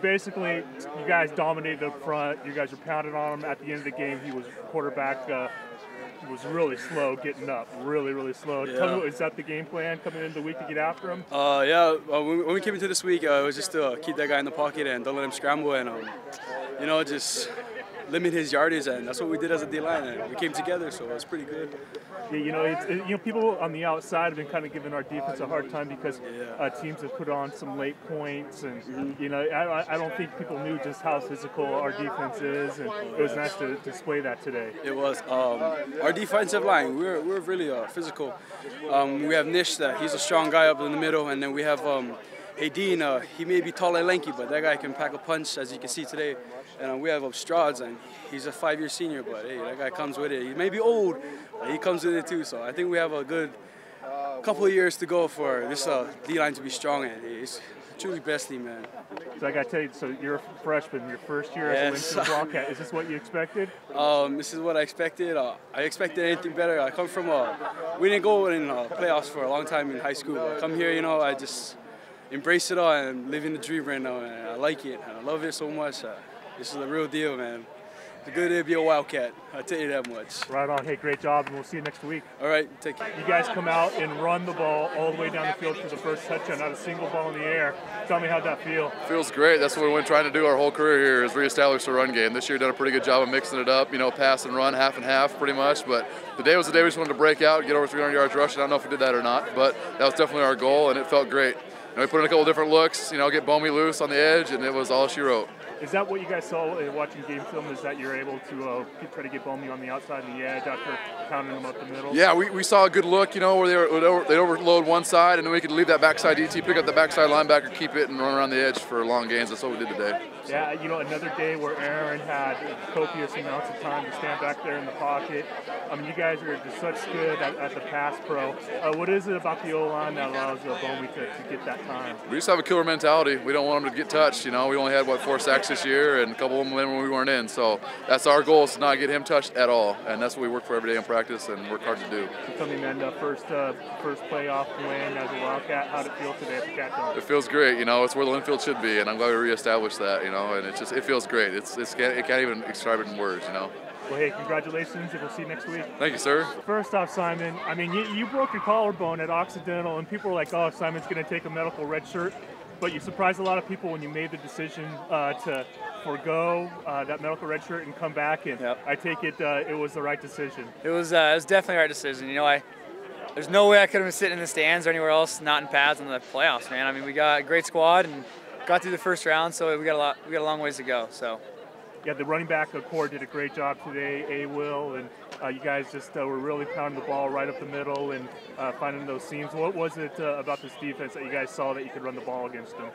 basically, you guys dominated up front. You guys were pounding on him. At the end of the game, he was quarterback. Was really slow getting up, really slow. Yeah. Tell me, is that the game plan coming into the week to get after him? Yeah, when we came into this week, it was just to keep that guy in the pocket and don't let him scramble and, just limit his yardage, and that's what we did as a D-line, and we came together, so it was pretty good. Yeah, people on the outside have been kind of giving our defense a hard time because teams have put on some late points, and I don't think people knew just how physical our defense is, and it was nice to display that today. It was. Our defensive line, we're really physical. We have Nish, that he's a strong guy up in the middle, and then we have Dean, he may be tall and lanky, but that guy can pack a punch, as you can see today. And we have Strads, and he's a 5-year senior, but hey, that guy comes with it. He may be old, but he comes with it too. So I think we have a good couple of years to go for this D-line to be strong, and it's truly best team, man. So I got to tell you, so you're a freshman, your first year as a Linfield Wildcat. Is this what you expected? This is what I expected. I expected anything better. I come from we didn't go in playoffs for a long time in high school. But I come here, I just embrace it all and living the dream right now, and I like it. And I love it so much. This is the real deal, man. It's a good day to be a Wildcat, I'll tell you that much. Right on. Hey, great job, and we'll see you next week. All right, take care. You guys come out and run the ball all the way down the field for the first touchdown, not a single ball in the air. Tell me how'd that feel? Feels great. That's what we've been trying to do our whole career here, is reestablish the run game. This year done a pretty good job of mixing it up, pass and run, half and half pretty much. But today was the day we just wanted to break out, get over 300 yards rushing. I don't know if we did that or not, but that was definitely our goal, and it felt great. We put in a couple different looks, get Bomey loose on the edge, and it was all she wrote. Is that what you guys saw watching game film, is that you're able to try to get Bomey on the outside and the edge after pounding him up the middle? Yeah, we saw a good look, where they'd overload one side, and then we could leave that backside DT, pick up the backside linebacker, keep it, and run around the edge for long gains. That's what we did today. Yeah, another day where Aaron had copious amounts of time to stand back there in the pocket. I mean, you guys are just such good at the pass pro. What is it about the O-line that allows Bomey to get that time? We just have a killer mentality. We don't want him to get touched. We only had, 4 sacks this year, and a couple of them when we weren't in. So that's our goal, is to not get him touched at all. And that's what we work for every day in practice and work hard to do. So tell me, man, first playoff win as a Wildcat, how'd it feel today at the Catdome? It feels great. It's where the Linfield should be, and I'm glad we reestablished that, and it feels great. It can't even describe it in words, Well, hey, congratulations, and we'll see you next week. Thank you, sir. First off, Simon, I mean, you broke your collarbone at Occidental, and people were like, oh, Simon's going to take a medical red shirt. But you surprised a lot of people when you made the decision to forego that medical red shirt and come back, and I take it it was the right decision. It was definitely the right decision. There's no way I could have been sitting in the stands or anywhere else not in pads in the playoffs, man. I mean, we got a great squad and got through the first round, so we got a long ways to go. So. Yeah, the running back core did a great job today, Will, and you guys just were really pounding the ball right up the middle and finding those seams. What was it about this defense that you guys saw that you could run the ball against them?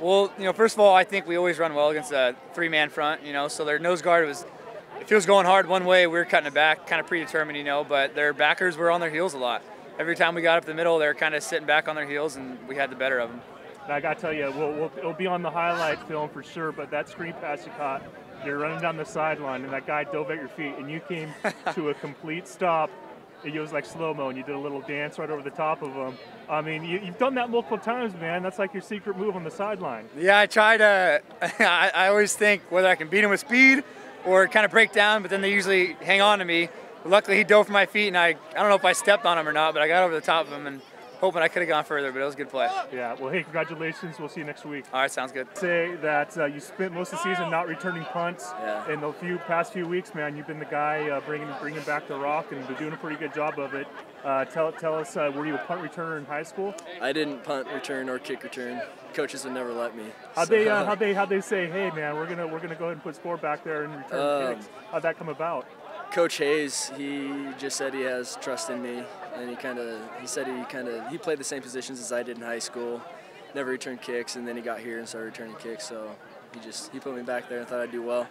Well, first of all, I think we always run well against a 3-man front, so their nose guard if it was going hard one way, we were cutting it back, kind of predetermined, but their backers were on their heels a lot. Every time we got up the middle, they were kind of sitting back on their heels, and we had the better of them. And I got to tell you, it'll be on the highlight film for sure, but that screen pass you caught, you're running down the sideline, and that guy dove at your feet, and you came to a complete stop. It was like slow-mo, and you did a little dance right over the top of him. I mean, you've done that multiple times, man. That's like your secret move on the sideline. Yeah, I try to I always think whether I can beat him with speed or kind of break down, but then they usually hang on to me. But luckily, he dove for my feet, and I don't know if I stepped on him or not, but I got over the top of him, and hoping I could have gone further, but it was a good play. Yeah, well, hey, congratulations. We'll see you next week. All right, sounds good. Say that you spent most of the season not returning punts. Yeah. In the past few weeks, man, you've been the guy bringing back the rock and been doing a pretty good job of it. Tell us, were you a punt returner in high school? I didn't punt return or kick return. Coaches would never let me. How'd they say, hey, man, we're gonna go ahead and put score back there and return kicks? How'd that come about? Coach Hayes, he just said he has trust in me, and he played the same positions as I did in high school, never returned kicks, and then he got here and started returning kicks, so he put me back there and thought I'd do well.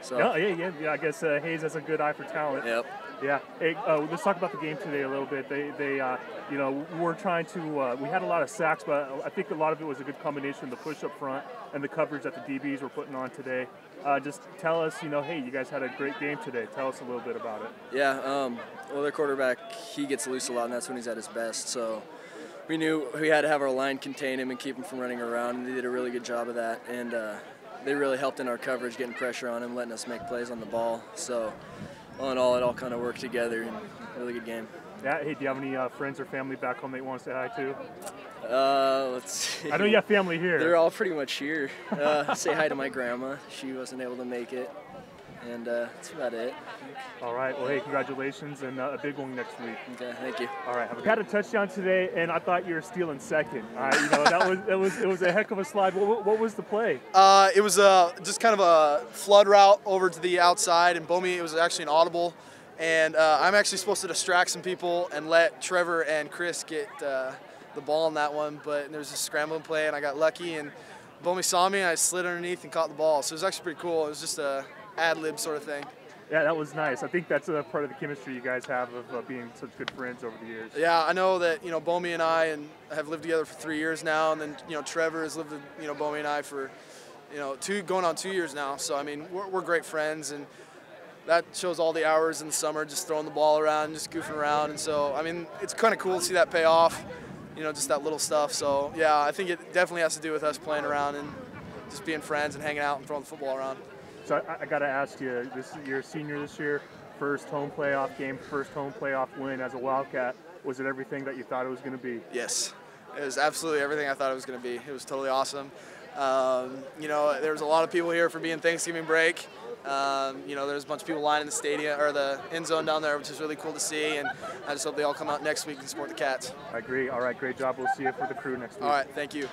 So yeah. I guess Hayes has a good eye for talent. Yep. Yeah. Hey, let's talk about the game today a little bit. We're trying to. We had a lot of sacks, but I think a lot of it was a good combination of the push up front and the coverage that the DBs were putting on today. Just tell us, hey, you guys had a great game today. Tell us a little bit about it. Yeah. Well, their quarterback, he gets loose a lot, and that's when he's at his best. So we knew we had to have our line contain him and keep him from running around, and they did a really good job of that. And they really helped in our coverage, getting pressure on him, letting us make plays on the ball. So all in all, it all kind of worked together, and a really good game. Yeah. Hey, do you have any friends or family back home that you want to say hi to? Let's see. I know you have family here. They're all pretty much here. Say hi to my grandma. She wasn't able to make it. And that's about it. All right. Well, hey, congratulations, and a big one next week. Okay, thank you. All right. You had a touchdown today, and I thought you were stealing second. You know, it was a heck of a slide. What was the play? It was just kind of a flood route over to the outside, and Bomi, it was actually an audible. And I'm actually supposed to distract some people and let Trevor and Chris get the ball on that one, but there was a scrambling play, and I got lucky, and Bomi saw me, and I slid underneath and caught the ball. So it was actually pretty cool. It was just a ad-lib sort of thing. Yeah, that was nice. I think that's a part of the chemistry you guys have of being such good friends over the years. Yeah, I know that, you know, Bomi and I have lived together for 3 years now, and then, you know, Trevor has lived with, you know, Bomi and I for, you know, going on 2 years now. So, I mean, we're great friends, and that shows all the hours in the summer just throwing the ball around, just goofing around. And so, I mean, it's kind of cool to see that pay off, you know, just that little stuff. So, yeah, I think it definitely has to do with us playing around and just being friends and hanging out and throwing the football around. So I got to ask you, you're a senior this year, first home playoff game, first home playoff win as a Wildcat. Was it everything that you thought it was going to be? Yes, it was absolutely everything I thought it was going to be. It was totally awesome. You know, there was a lot of people here for being Thanksgiving break. You know, there's a bunch of people lining the stadium or the end zone down there, which is really cool to see. And I just hope they all come out next week and support the Cats. I agree. All right, great job. We'll see you for the crew next week. All right, thank you.